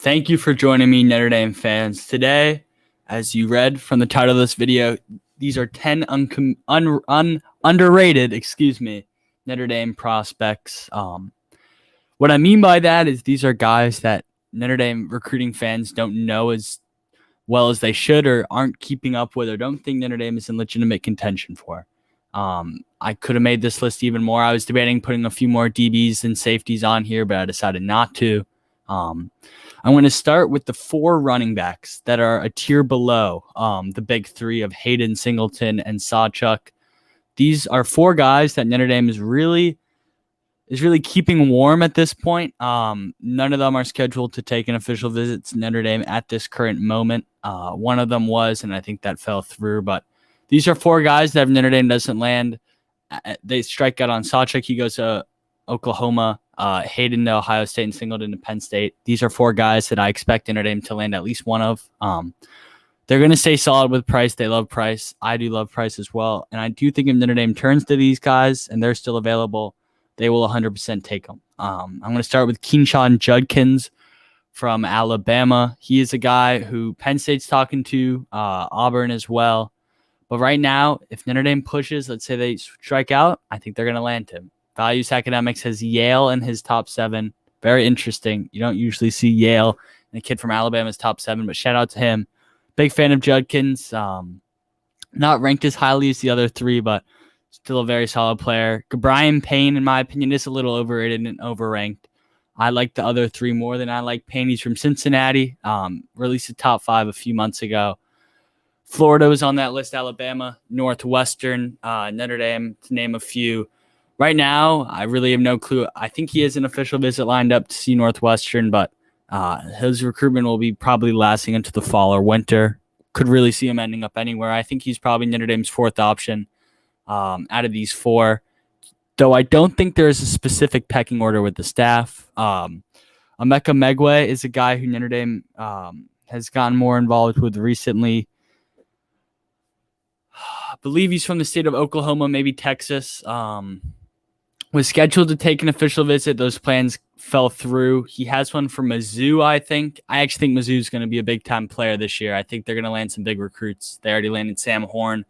Thank you for joining me, Notre Dame fans. Today, as you read from the title of this video, these are 10 underrated, Notre Dame prospects. What I mean by that is these are guys that Notre Dame recruiting fans don't know as well as they should or aren't keeping up with or don't think Notre Dame is in legitimate contention for. I could have made this list even more. I was debating putting a few more DBs and safeties on here, but I decided not to. I'm going to start with the 4 running backs that are a tier below the big 3 of Hayden, Singleton, and Sawchuk. These are 4 guys that Notre Dame is really keeping warm at this point. None of them are scheduled to take an official visit to Notre Dame at this current moment. One of them was, and I think that fell through. But these are 4 guys that if Notre Dame doesn't land, they strike out on Sawchuk. He goes to Oklahoma, Hayden to Ohio State, and Singleton to Penn State. These are 4 guys that I expect Notre Dame to land at least one of. They're going to stay solid with Price. They love Price. I do love Price as well. And I do think if Notre Dame turns to these guys and they're still available, they will 100% take them. I'm going to start with Keenshawn Judkins from Alabama. He is a guy who Penn State's talking to, Auburn as well. But right now, if Notre Dame pushes, let's say they strike out, I think they're going to land him. Values Academics has Yale in his top 7. Very interesting. You don't usually see Yale and a kid from Alabama's top 7, but shout out to him. Big fan of Judkins. Not ranked as highly as the other 3, but still a very solid player. Brian Payne, in my opinion, is a little overrated and overranked. I like the other 3 more than I like Payne. He's from Cincinnati. Released a top 5 a few months ago. Florida was on that list. Alabama, Northwestern, Notre Dame, to name a few. Right now, I really have no clue. I think he has an official visit lined up to see Northwestern, but his recruitment will be probably lasting into the fall or winter. Could really see him ending up anywhere. I think he's probably Notre Dame's 4th option out of these 4, though I don't think there is a specific pecking order with the staff. Emeka Megwe is a guy who Notre Dame has gotten more involved with recently. I believe he's from the state of Oklahoma, maybe Texas. Was scheduled to take an official visit. Those plans fell through. He has one for Mizzou, I think. I actually think Mizzou's going to be a big-time player this year. I think they're going to land some big recruits. They already landed Sam Horn. I'm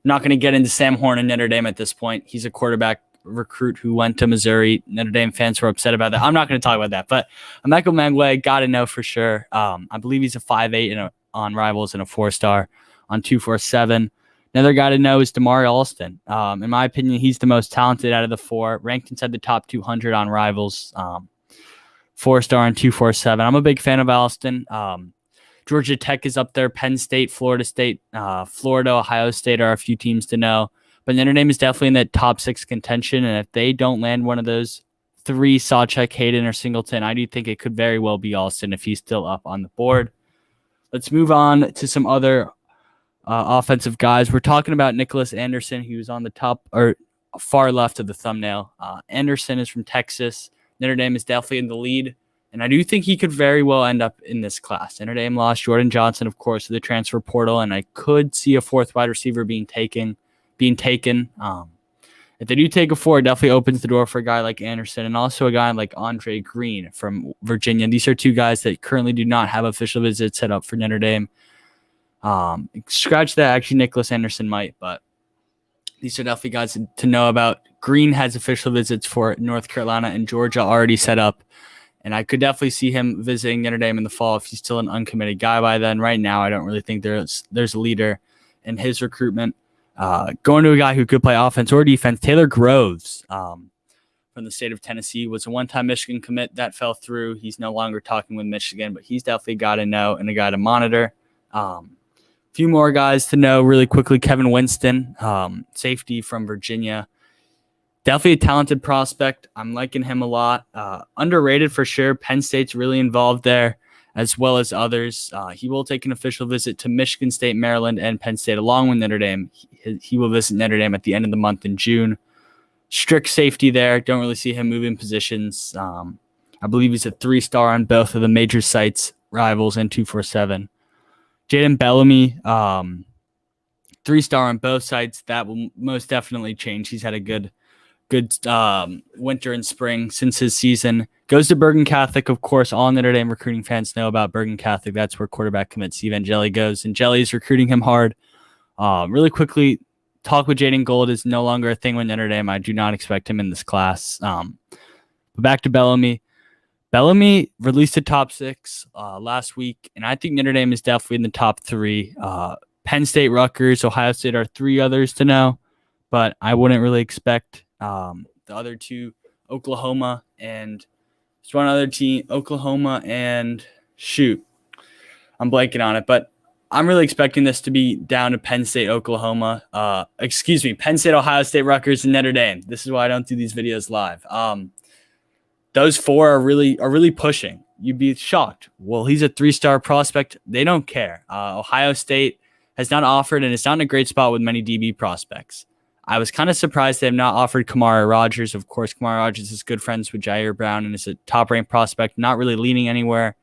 not going to get into Sam Horn and Notre Dame at this point. He's a quarterback recruit who went to Missouri. Notre Dame fans were upset about that. I'm not going to talk about that. But Emeka Megwe, got to know for sure. I believe he's a 5'8" on Rivals and a 4-star on 247. Another guy to know is Damari Alston. In my opinion, he's the most talented out of the 4. Ranked inside the top 200 on Rivals. 4-star on 247. I'm a big fan of Alston. Georgia Tech is up there. Penn State, Florida State, Florida, Ohio State are a few teams to know. But Notre Dame is definitely in that top 6 contention. And if they don't land one of those 3, Sawchuk, Hayden, or Singleton, I do think it could very well be Alston if he's still up on the board. Let's move on to some other offensive guys. We're talking about Nicholas Anderson. He was on the top or far left of the thumbnail. Anderson is from Texas. Notre Dame is definitely in the lead, and I do think he could very well end up in this class. Notre Dame lost Jordan Johnson, of course, to the transfer portal, and I could see a 4th wide receiver being taken. If they do take a 4, it definitely opens the door for a guy like Anderson and also a guy like Andre Green from Virginia. These are 2 guys that currently do not have official visits set up for Notre Dame. Scratch that. Actually, Nicholas Anderson might, but these are definitely guys to know about. Green has official visits for North Carolina and Georgia already set up, and I could definitely see him visiting Notre Dame in the fall if he's still an uncommitted guy by then. Right now, I don't really think there's a leader in his recruitment. Going to a guy who could play offense or defense, Taylor Groves from the state of Tennessee was a one-time Michigan commit that fell through. He's no longer talking with Michigan, but he's definitely a guy to know and a guy to monitor. Few more guys to know really quickly. Kevin Winston, safety from Virginia. Definitely a talented prospect. I'm liking him a lot. Underrated for sure. Penn State's really involved there, as well as others. He will take an official visit to Michigan State, Maryland, and Penn State, along with Notre Dame. He will visit Notre Dame at the end of the month in June. Strict safety there. Don't really see him moving positions. I believe he's a 3-star on both of the major sites, Rivals and 247. Jaden Bellamy, 3-star on both sites. That will most definitely change. He's had a good winter and spring since his season. Goes to Bergen Catholic, of course. All Notre Dame recruiting fans know about Bergen Catholic. That's where quarterback commit Steve Angeli goes, and Jelly is recruiting him hard. Really quickly, talk with Jaden Gold is no longer a thing with Notre Dame. I do not expect him in this class. But back to Bellamy. Bellamy released a top 6 last week, and I think Notre Dame is definitely in the top 3. Penn State, Rutgers, Ohio State are 3 others to know, but I wouldn't really expect the other 2, Oklahoma and there's one other team, Oklahoma and I'm blanking on it, but I'm really expecting this to be down to Penn State, Oklahoma. Penn State, Ohio State, Rutgers, and Notre Dame. This is why I don't do these videos live. Those 4 are really pushing. You'd be shocked. Well, he's a 3-star prospect. They don't care. Ohio State has not offered, and it's not in a great spot with many DB prospects. I was kind of surprised they have not offered Kamara Rogers. Of course, Kamara Rogers is good friends with Jair Brown and is a top-ranked prospect, not really leaning anywhere.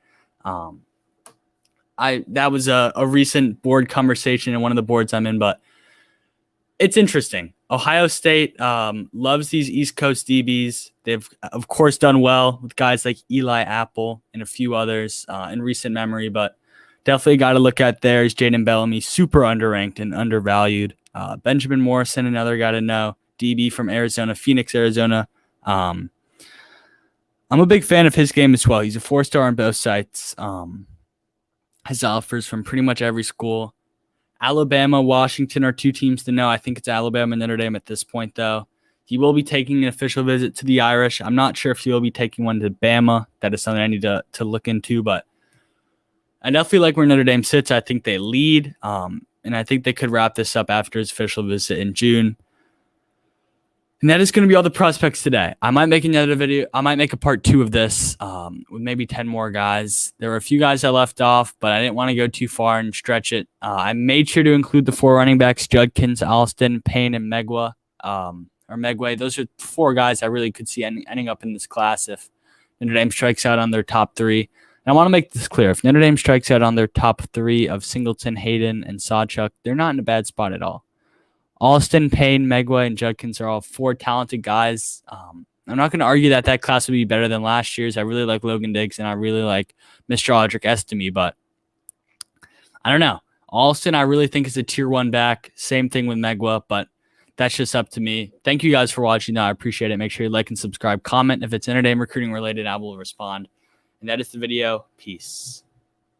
That was a recent board conversation in one of the boards I'm in, but it's interesting. Ohio State loves these East Coast DBs. They've, of course, done well with guys like Eli Apple and a few others in recent memory, but definitely got to look at theirs. Jaden Bellamy, super underranked and undervalued. Benjamin Morrison, another guy to know. DB from Arizona, Phoenix, Arizona. I'm a big fan of his game as well. He's a 4-star on both sites. Has offers from pretty much every school. Alabama, Washington are 2 teams to know. I think it's Alabama and Notre Dame at this point, though. He will be taking an official visit to the Irish. I'm not sure if he will be taking one to Bama. That is something I need to look into, but I definitely like where Notre Dame sits. I think they lead, and I think they could wrap this up after his official visit in June. And that is going to be all the prospects today. I might make another video. I might make a part 2 of this with maybe 10 more guys. There were a few guys I left off, but I didn't want to go too far and stretch it. I made sure to include the 4 running backs, Judkins, Alston, Payne, and Megway. Those are 4 guys I really could see ending up in this class if Notre Dame strikes out on their top 3. And I want to make this clear. If Notre Dame strikes out on their top 3 of Singleton, Hayden, and Sawchuk, they're not in a bad spot at all. Alston, Payne, Megway, and Judkins are all 4 talented guys. I'm not going to argue that class would be better than last year's. I really like Logan Diggs, and I really like Mr. Audric Estime, but I don't know. Alston, I really think is a tier 1 back. Same thing with Megway, but that's just up to me. Thank you guys for watching. I appreciate it. Make sure you like and subscribe. Comment if it's Notre Dame recruiting related. I will respond. And that is the video. Peace.